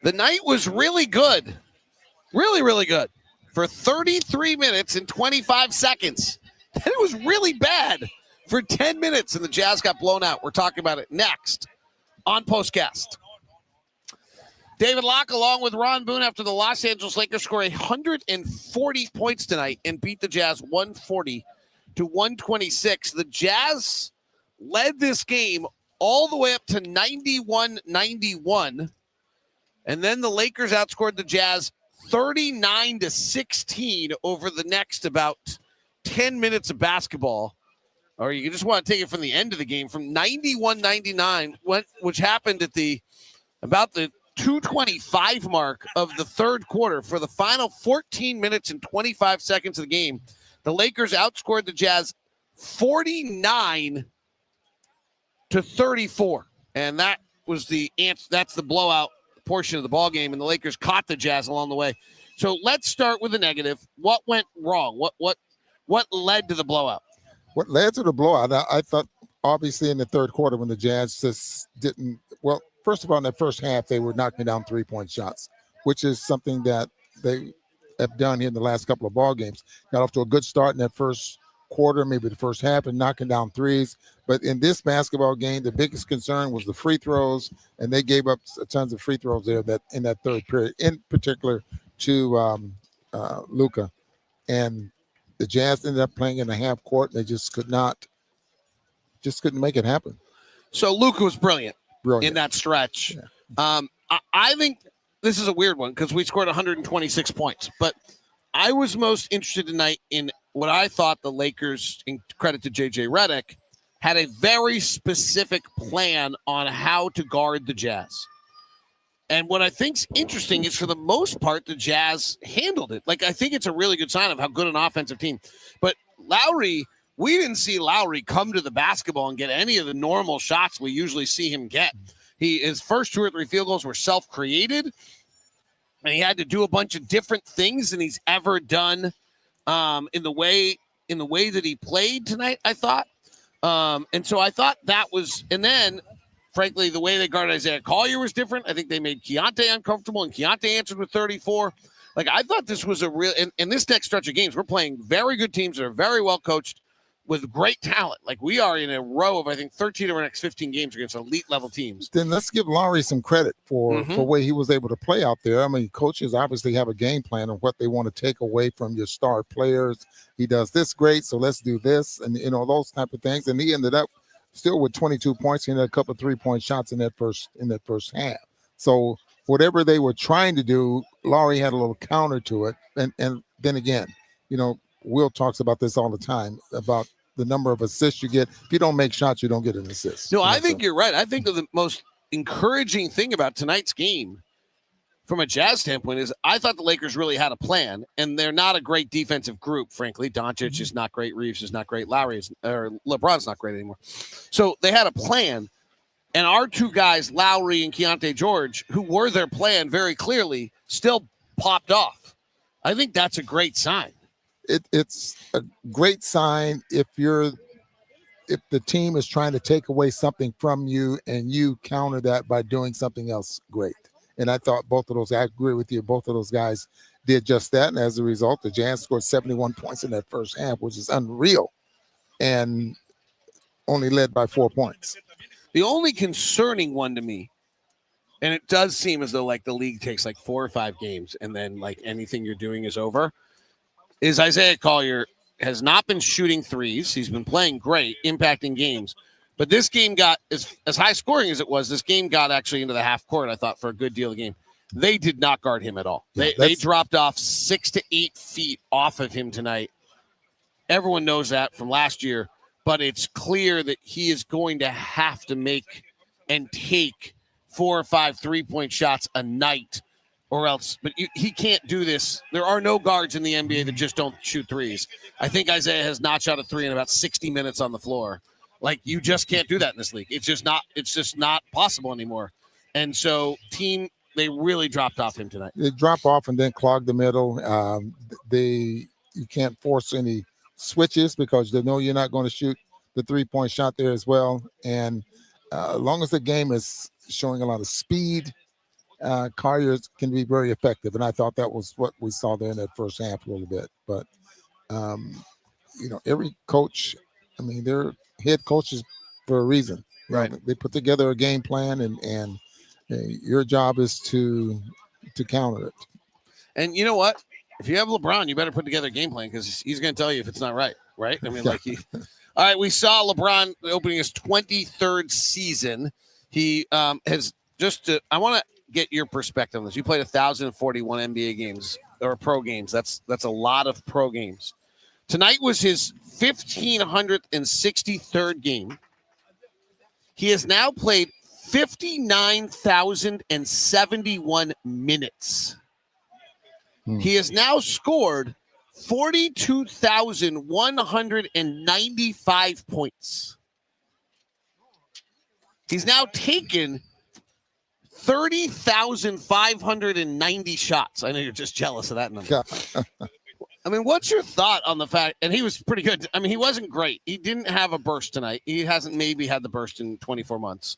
The night was really good. Really, really good. For 33 minutes and 25 seconds. And it was really bad for 10 minutes, and the Jazz got blown out. We're talking about it next on POSTCAST. David Locke along with Ron Boone after the Los Angeles Lakers score 140 points tonight and beat the Jazz 140-126. The Jazz led this game all the way up to 91-91. And then the Lakers outscored the Jazz 39-16 over the next about 10 minutes of basketball. Or you just want to take it from the end of the game, from 91-99, which happened at about the 2:25 mark of the third quarter. For the final 14 minutes and 25 seconds of the game, the Lakers outscored the Jazz 49-34. And that was that's the blowout portion of the ball game, and the Lakers caught the Jazz along the way. So let's start with the negative. What went wrong? What led to the blowout? What led to the blowout? I thought, obviously, in the third quarter when the Jazz just didn't. Well, first of all, in that first half, they were knocking down 3-point shots, which is something that they have done here in the last couple of ball games. Got off to a good start in that first quarter, maybe the first half, and knocking down threes. But in this basketball game, the biggest concern was the free throws, and they gave up tons of free throws there in that third period, in particular to Luka. And the Jazz ended up playing in the half court. And they just couldn't make it happen. So Luka was brilliant in that stretch. Yeah. I think this is a weird one because we scored 126 points, but I was most interested tonight in what I thought the Lakers, in credit to JJ Redick, had a very specific plan on how to guard the Jazz. And what I think's interesting is, for the most part, the Jazz handled it. Like, I think it's a really good sign of how good an offensive team. But Lowry, we didn't see Lowry come to the basketball and get any of the normal shots we usually see him get. His first 2 or 3 field goals were self-created, and he had to do a bunch of different things than he's ever done in the way that he played tonight, I thought. And so I thought that was, and then, frankly, the way they guarded Isaiah Collier was different. I think they made Keonte uncomfortable, and Keonte answered with 34. Like, I thought this was a real, in this next stretch of games, we're playing very good teams that are very well coached with great talent. Like, we are in a row of, I think, 13 of our next 15 games against elite level teams. Then let's give Lowry some credit for the way he was able to play out there. I mean, coaches obviously have a game plan on what they want to take away from your star players. He does this great, so let's do this, and those type of things. And he ended up still with 22 points. He had a couple of 3-point shots in that first half. So whatever they were trying to do, Lowry had a little counter to it. And then again, Will talks about this all the time about the number of assists you get. If you don't make shots, you don't get an assist. No, I think you're right. I think the most encouraging thing about tonight's game from a Jazz standpoint is I thought the Lakers really had a plan, and they're not a great defensive group, frankly. Doncic is not great. Reeves is not great. LeBron's not great anymore. So they had a plan, and our 2 guys, Lowry and Keonte George, who were their plan very clearly, still popped off. I think that's a great sign. It's a great sign if the team is trying to take away something from you and you counter that by doing something else great. And I thought I agree with you, both of those guys did just that. And as a result, the Jazz scored 71 points in that first half, which is unreal, and only led by 4 points. The only concerning one to me, and it does seem as though like the league takes like 4 or 5 games and then like anything you're doing is over, is Isaiah Collier has not been shooting threes. He's been playing great, impacting games. But this game got, as high scoring as it was, this game got actually into the half court, I thought, for a good deal of the game. They did not guard him at all. They dropped off 6 to 8 feet off of him tonight. Everyone knows that from last year, but it's clear that he is going to have to make and take 4 or 5 3-point shots a night, or else. But he can't do this. There are no guards in the NBA that just don't shoot threes. I think Isaiah has not shot a 3 in about 60 minutes on the floor. Like, you just can't do that in this league. It's just not possible anymore. And so they really dropped off him tonight. They drop off and then clog the middle. You can't force any switches because they know you're not going to shoot the 3-point shot there as well. And as long as the game is showing a lot of speed, Collier can be very effective, and I thought that was what we saw there in that first half a little bit. But every coach, I mean, they're head coaches for a reason. Right. They put together a game plan, and your job is to counter it. And you know what? If you have LeBron, you better put together a game plan because he's going to tell you if it's not right. Right? I mean, all right, we saw LeBron opening his 23rd season. He has just I want to get your perspective on this. You played 1,041 NBA games or pro games. That's a lot of pro games. Tonight was his 1,563rd game. He has now played 59,071 minutes. He has now scored 42,195 points. He's now taken 30,590 shots. I know you're just jealous of that number. I mean, what's your thought on the fact, and he was pretty good. I mean, he wasn't great. He didn't have a burst tonight. He hasn't maybe had the burst in 24 months.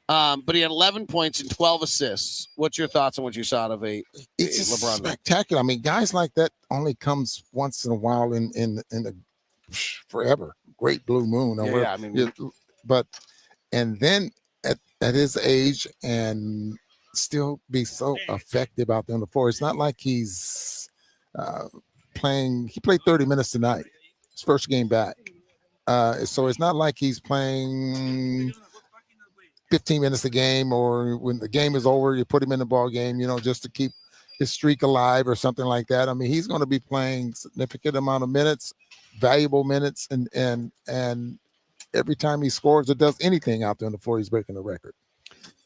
But he had 11 points and 12 assists. What's your thoughts on what you saw out of it's LeBron? Spectacular. I mean, guys like that only comes once in a while in the forever. Great blue moon. Yeah, I mean, and then at his age and still be so effective out there on the floor. It's not like he's playing. He played 30 minutes tonight. His first game back. So it's not like he's playing 15 minutes a game, or when the game is over, you put him in the ball game, just to keep his streak alive or something like that. I mean, he's going to be playing significant amount of minutes, valuable minutes, and every time he scores or does anything out there on the floor, he's breaking the record.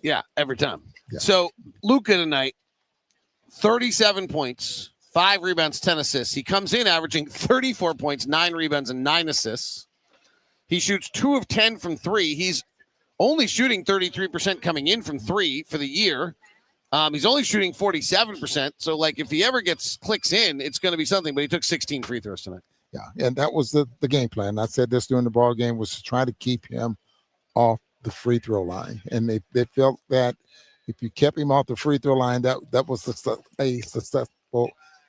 Yeah, every time. Yeah. So Luka tonight, 37 points, 5 rebounds, 10 assists. He comes in averaging 34 points, 9 rebounds, and 9 assists. He shoots 2 of 10 from 3. He's only shooting 33% coming in from 3 for the year. He's only shooting 47%. So, if he ever clicks in, it's going to be something. But he took 16 free throws tonight. Yeah, and that was the game plan. I said this during the ball game, was to try to keep him off the free throw line. And they felt that if you kept him off the free throw line, that was a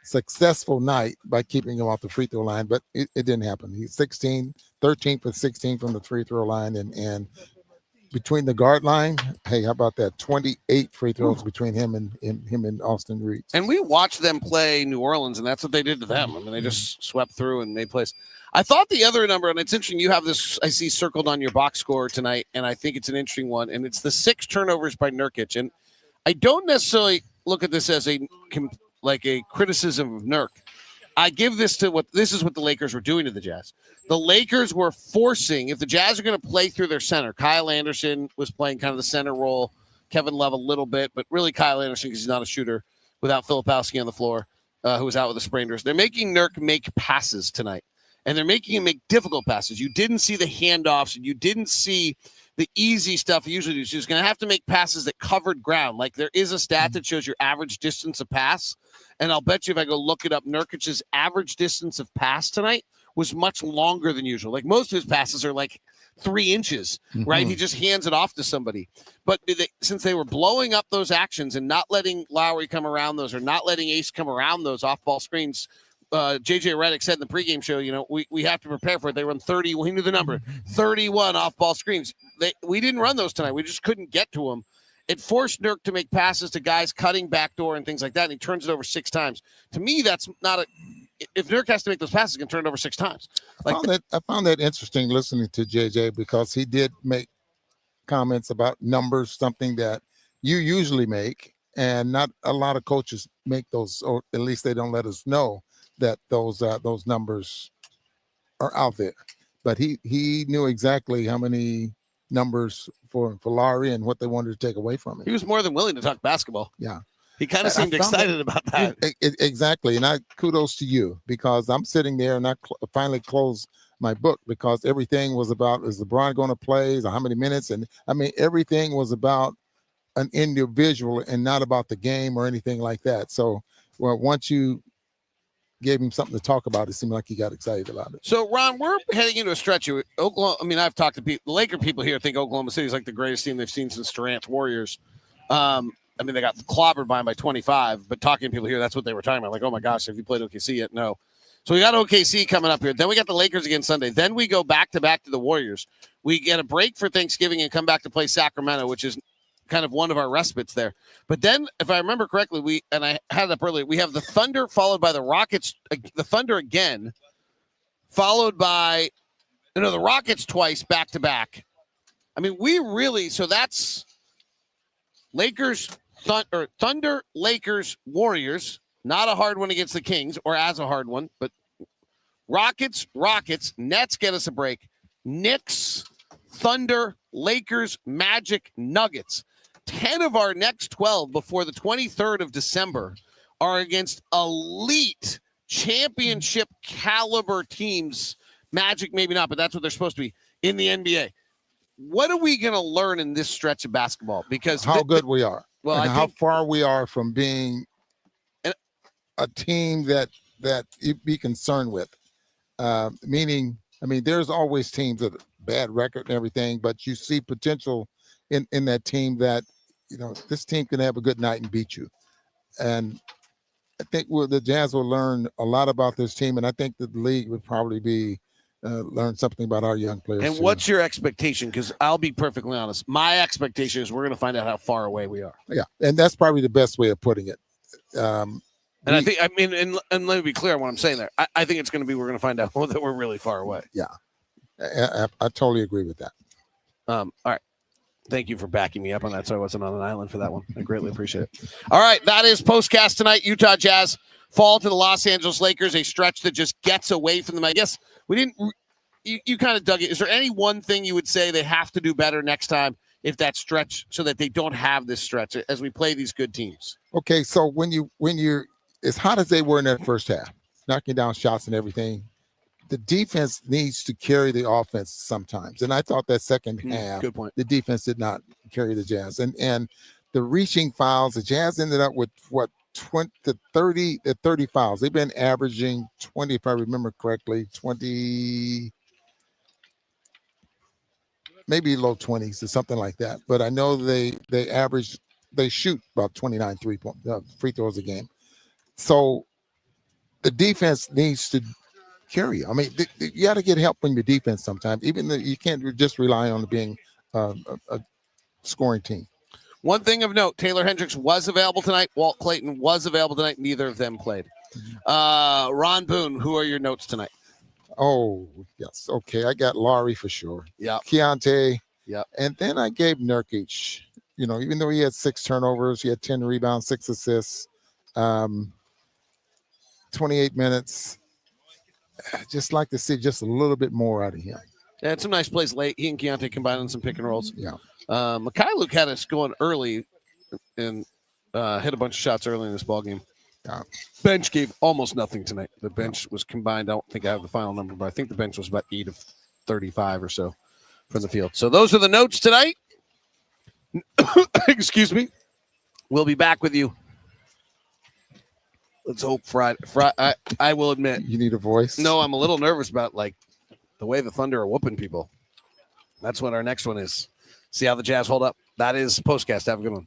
successful night by keeping him off the free throw line. But it didn't happen. He's 13 for 16 from the free throw line, and between the guard line, hey, how about that? 28 free throws between him and Austin Reeves. And we watched them play New Orleans, and that's what they did to them. I mean, they just swept through and made plays. I thought the other number, and it's interesting, you have this, I see circled on your box score tonight, and I think it's an interesting one, and it's the 6 turnovers by Nurkic. And I don't necessarily look at this as a criticism of Nurk. I give this to this is what the Lakers were doing to the Jazz. The Lakers were forcing, if the Jazz are going to play through their center, Kyle Anderson was playing kind of the center role, Kevin Love a little bit, but really Kyle Anderson, because he's not a shooter, without Filipowski on the floor, who was out with the sprained wrist. They're making Nurk make passes tonight, and they're making him make difficult passes. You didn't see the handoffs, and you didn't see the easy stuff he usually does. He's going to have to make passes that covered ground. Like, there is a stat that shows your average distance of pass, and I'll bet you if I go look it up, Nurkic's average distance of pass tonight was much longer than usual. Like, most of his passes are 3 inches, right? He just hands it off to somebody. But since they were blowing up those actions and not letting Lowry come around those, or not letting Ace come around those off-ball screens, JJ Redick said in the pregame show, we have to prepare for it. They run 30. Well, he knew the number, 31 off-ball screens. We didn't run those tonight. We just couldn't get to them. It forced Nurk to make passes to guys cutting backdoor and things like that, and he turns it over 6 times. To me, that's not if Nurk has to make those passes, he can turn it over 6 times. I found that interesting listening to JJ, because he did make comments about numbers, something that you usually make, and not a lot of coaches make those, or at least they don't let us know that those numbers are out there. But he knew exactly how many numbers for Lowry and what they wanted to take away from him. He was more than willing to talk basketball. Yeah. He kind of seemed excited about that. Exactly. And kudos to you, because I'm sitting there and I finally closed my book, because everything was about, is LeBron going to play? How many minutes? And I mean, everything was about an individual and not about the game or anything like that. So once you gave him something to talk about, it seemed like he got excited about it. So, Ron, we're heading into a stretch of Oklahoma. I mean, I've talked to people. The Laker people here think Oklahoma City is like the greatest team they've seen since Durant's Warriors. I mean, they got clobbered by 25, but talking to people here, that's what they were talking about. Like, oh my gosh, have you played OKC yet? No. So we got OKC coming up here. Then we got the Lakers again Sunday. Then we go back-to-back to the Warriors. We get a break for Thanksgiving and come back to play Sacramento, which is kind of one of our respites there. But then, if I remember correctly, I had it up earlier, we have the Thunder followed by the Rockets, the Thunder again, followed by, the Rockets twice back-to-back. I mean, so that's Lakers, Thunder, Lakers, Warriors. Not a hard one against the Kings, or as a hard one, but Rockets, Nets get us a break. Knicks, Thunder, Lakers, Magic, Nuggets. 10 of our next 12 before the 23rd of December are against elite championship caliber teams. Magic, maybe not, but that's what they're supposed to be in the NBA. What are we going to learn in this stretch of basketball? Because how good we are. Well, and how far we are from being a team that you'd be concerned with. Meaning, I mean, there's always teams with a bad record and everything, but you see potential in that team that, this team can have a good night and beat you. And I think the Jazz will learn a lot about this team, and I think that the league would probably learn something about our young players. And what's your expectation? Because I'll be perfectly honest. My expectation is we're going to find out how far away we are. Yeah, and that's probably the best way of putting it. And let me be clear on what I'm saying there. I think it's going to be we're going to find out that we're really far away. Yeah, I totally agree with that. All right. Thank you for backing me up on that, so I wasn't on an island for that one. I greatly appreciate it. All right, that is Postcast tonight. Utah Jazz fall to the Los Angeles Lakers, a stretch that just gets away from them. I guess we didn't – you kind of dug it. Is there any one thing you would say they have to do better next time if that stretch so that they don't have this stretch as we play these good teams? Okay, so when you're as hot as they were in that first half, knocking down shots and everything, the defense needs to carry the offense sometimes. And I thought that second half, good point, the defense did not carry the Jazz. And the reaching fouls, the Jazz ended up with 20 to 30 fouls. They've been averaging 20, if I remember correctly, 20, maybe low 20s or something like that. But I know they shoot about 29 free throws a game. So the defense needs to carry you. I mean, you got to get help from your defense sometimes, even though you can't just rely on being a scoring team. One thing of note, Taylor Hendricks was available tonight. Walt Clayton was available tonight. Neither of them played. Ron Boone, who are your notes tonight? Oh, yes. Okay, I got Lowry for sure. Yeah. Keonte. Yeah. And then I gave Nurkic, even though he had 6 turnovers, he had 10 rebounds, 6 assists, 28 minutes. I just like to see just a little bit more out of him. Yeah, had some nice plays late. He and Keonte combined on some pick and rolls. Yeah. Luke had us going early and hit a bunch of shots early in this ballgame. Yeah. Bench gave almost nothing tonight. The bench was combined. I don't think I have the final number, but I think the bench was about 8 of 35 or so from the field. So those are the notes tonight. Excuse me. We'll be back with you. Let's hope Friday. I will admit. You need a voice? No, I'm a little nervous about the way the Thunder are whooping people. That's what our next one is. See how the Jazz hold up. That is Postcast. Have a good one.